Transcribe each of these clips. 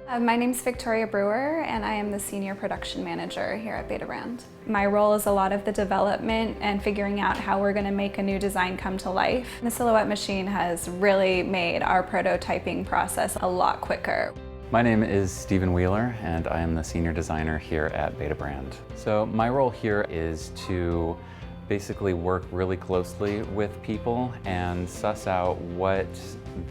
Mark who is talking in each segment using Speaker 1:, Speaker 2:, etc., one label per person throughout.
Speaker 1: My name's Victoria Brewer, and I am the Senior Production Manager here at Betabrand. My role is a lot of the development and figuring out how we're going to make a new design come to life. The Silhouette machine has really made our prototyping process a lot quicker.
Speaker 2: My name is Stephen Wheeler, and I am the Senior Designer here at Betabrand. So my role here is to basically work really closely with people and suss out what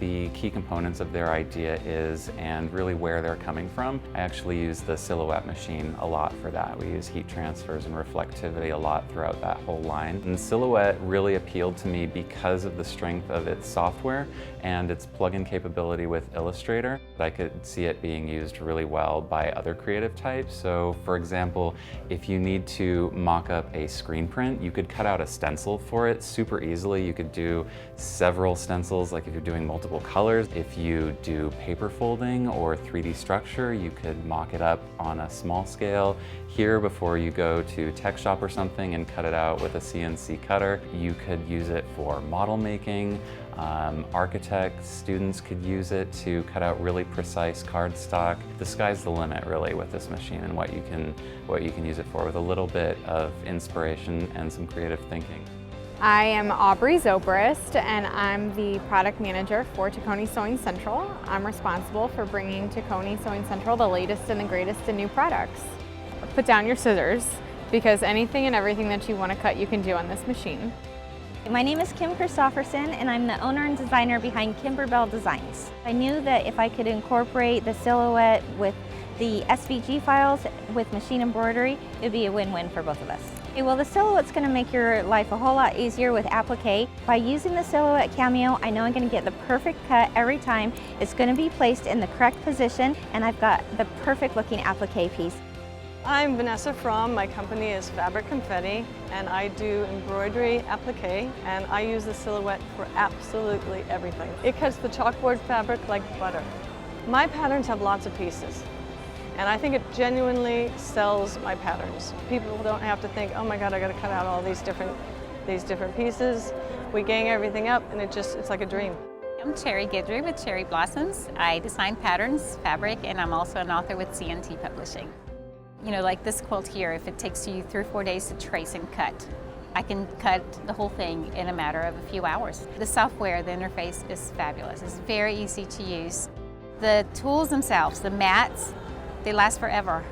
Speaker 2: the key components of their idea is and really where they're coming from. I actually use the Silhouette machine a lot for that. We use heat transfers and reflectivity a lot throughout that whole line. And Silhouette really appealed to me because of the strength of its software and its plug-in capability with Illustrator. I could see it being used really well by other creative types. So for example, if you need to mock up a screen print, you could cut out a stencil for it super easily. You could do several stencils, like if you're doing multiple colors. If you do paper folding or 3D structure, you could mock it up on a small scale here before you go to tech shop or something and cut it out with a CNC cutter. You could use it for model making. Architects, students could use it to cut out really precise cardstock. The sky's the limit really with this machine and what you can use it for with a little bit of inspiration and some creative thinking.
Speaker 3: I am Aubrey Zobrist, and I'm the product manager for Tacony Sewing Central. I'm responsible for bringing Tacony Sewing Central the latest and the greatest in new products. Put down your scissors, because anything and everything that you want to cut you can do on this machine.
Speaker 4: My name is Kim Christofferson, and I'm the owner and designer behind Kimberbell Designs. I knew that if I could incorporate the Silhouette with the SVG files with machine embroidery, it would be a win-win for both of us. Okay, well, the Silhouette's going to make your life a whole lot easier with applique. By using the Silhouette Cameo, I know I'm going to get the perfect cut every time. It's going to be placed in the correct position, and I've got the perfect looking applique piece.
Speaker 5: I'm Vanessa Fromm. My company is Fabric Confetti, and I do embroidery applique, and I use the Silhouette for absolutely everything. It cuts the chalkboard fabric like butter. My patterns have lots of pieces, and I think it genuinely sells my patterns. People don't have to think, oh my God, I got to cut out all these different pieces. We gang everything up, and it's like a dream.
Speaker 6: I'm Cherry Guidry with Cherry Blossoms. I design patterns, fabric, and I'm also an author with CNT Publishing. You know, like this quilt here, if it takes you 3 or 4 days to trace and cut, I can cut the whole thing in a matter of a few hours. The software, the interface is fabulous. It's very easy to use. The tools themselves, the mats, they last forever,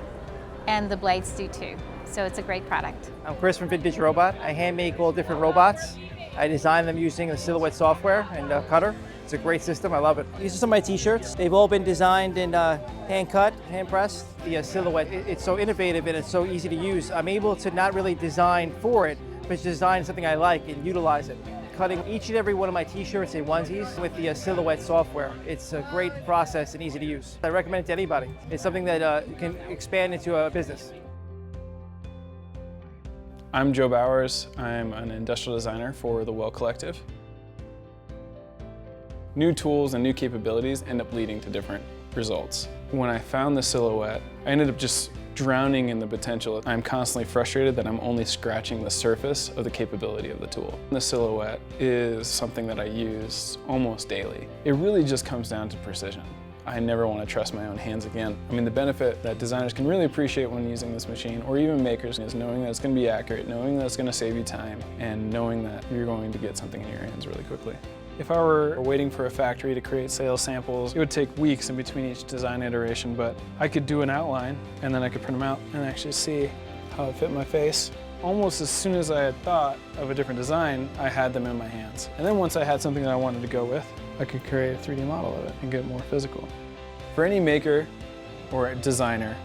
Speaker 6: and the blades do too. So it's a great product.
Speaker 7: I'm Chris from Vintage Robot. I hand make all different robots. I design them using the Silhouette software and cutter. It's a great system, I love it. These are some of my t-shirts. They've all been designed and hand cut, hand pressed. The Silhouette, it's so innovative and it's so easy to use. I'm able to not really design for it, but design something I like and utilize it. Cutting each and every one of my t-shirts and onesies with the Silhouette software. It's a great process and easy to use. I recommend it to anybody. It's something that can expand into a business.
Speaker 8: I'm Joe Bowers. I'm an industrial designer for the Well Collective. New tools and new capabilities end up leading to different results. When I found the Silhouette, I ended up just drowning in the potential. I'm constantly frustrated that I'm only scratching the surface of the capability of the tool. The Silhouette is something that I use almost daily. It really just comes down to precision. I never want to trust my own hands again. I mean, the benefit that designers can really appreciate when using this machine, or even makers, is knowing that it's going to be accurate, knowing that it's going to save you time, and knowing that you're going to get something in your hands really quickly. If I were waiting for a factory to create sales samples, it would take weeks in between each design iteration, but I could do an outline and then I could print them out and actually see how it fit my face. Almost as soon as I had thought of a different design, I had them in my hands. And then once I had something that I wanted to go with, I could create a 3D model of it and get more physical. For any maker or a designer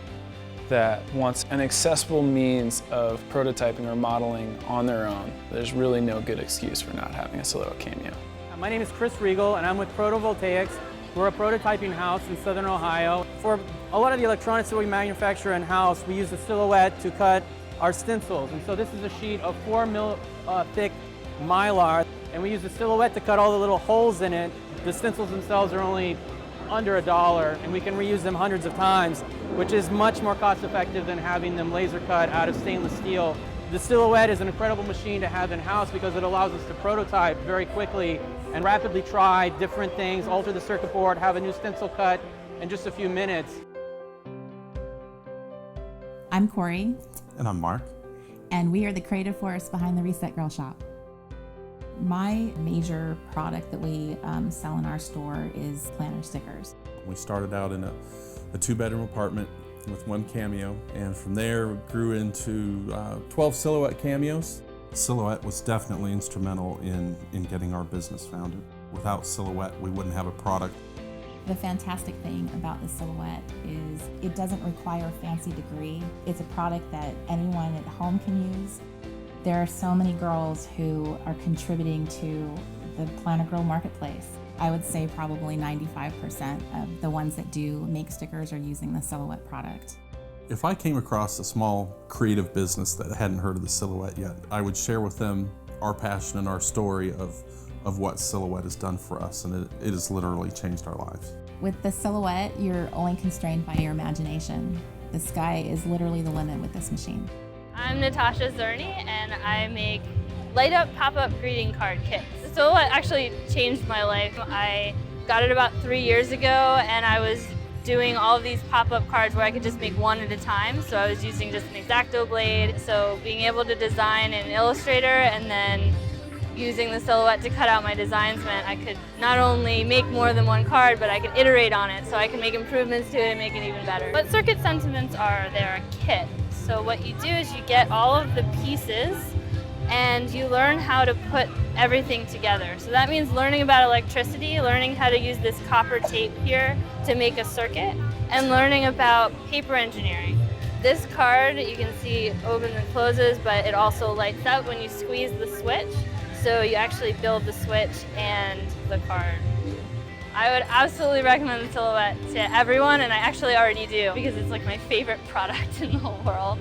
Speaker 8: that wants an accessible means of prototyping or modeling on their own, there's really no good excuse for not having a Silhouette Cameo.
Speaker 9: My name is Chris Regal, and I'm with Protovoltaics. We're a prototyping house in Southern Ohio. For a lot of the electronics that we manufacture in-house, we use the Silhouette to cut our stencils. And so this is a sheet of 4 mil thick Mylar, and we use the Silhouette to cut all the little holes in it. The stencils themselves are only under $1, and we can reuse them hundreds of times, which is much more cost-effective than having them laser cut out of stainless steel. The Silhouette is an incredible machine to have in-house because it allows us to prototype very quickly and rapidly try different things, alter the circuit board, have a new stencil cut in just a few minutes.
Speaker 10: I'm Corey.
Speaker 11: And I'm Mark.
Speaker 10: And we are the creative force behind the Reset Girl Shop. My major product that we sell in our store is planner stickers.
Speaker 11: We started out in a 2-bedroom apartment with 1 cameo, and from there we grew into 12 Silhouette cameos. Silhouette was definitely instrumental in getting our business founded. Without Silhouette, we wouldn't have a product.
Speaker 10: The fantastic thing about the Silhouette is it doesn't require a fancy degree. It's a product that anyone at home can use. There are so many girls who are contributing to the Planner Girl marketplace. I would say probably 95% of the ones that do make stickers are using the Silhouette product.
Speaker 11: If I came across a small creative business that hadn't heard of the Silhouette yet, I would share with them our passion and our story of what Silhouette has done for us, and it has literally changed our lives.
Speaker 10: With the Silhouette, you're only constrained by your imagination. The sky is literally the limit with this machine.
Speaker 12: I'm Natasha Zerny, and I make light-up pop-up greeting card kits. The Silhouette actually changed my life. I got it about 3 years ago, and I was doing all of these pop-up cards where I could just make one at a time. So I was using just an X-Acto blade. So being able to design in Illustrator and then using the Silhouette to cut out my designs meant I could not only make more than one card, but I could iterate on it, so I could make improvements to it and make it even better. What circuit sentiments are, they're a kit. So what you do is you get all of the pieces and you learn how to put everything together. So that means learning about electricity, learning how to use this copper tape here to make a circuit, and learning about paper engineering. This card, you can see opens and closes, but it also lights up when you squeeze the switch. So you actually build the switch and the card. I would absolutely recommend the Silhouette to everyone, and I actually already do because it's like my favorite product in the whole world.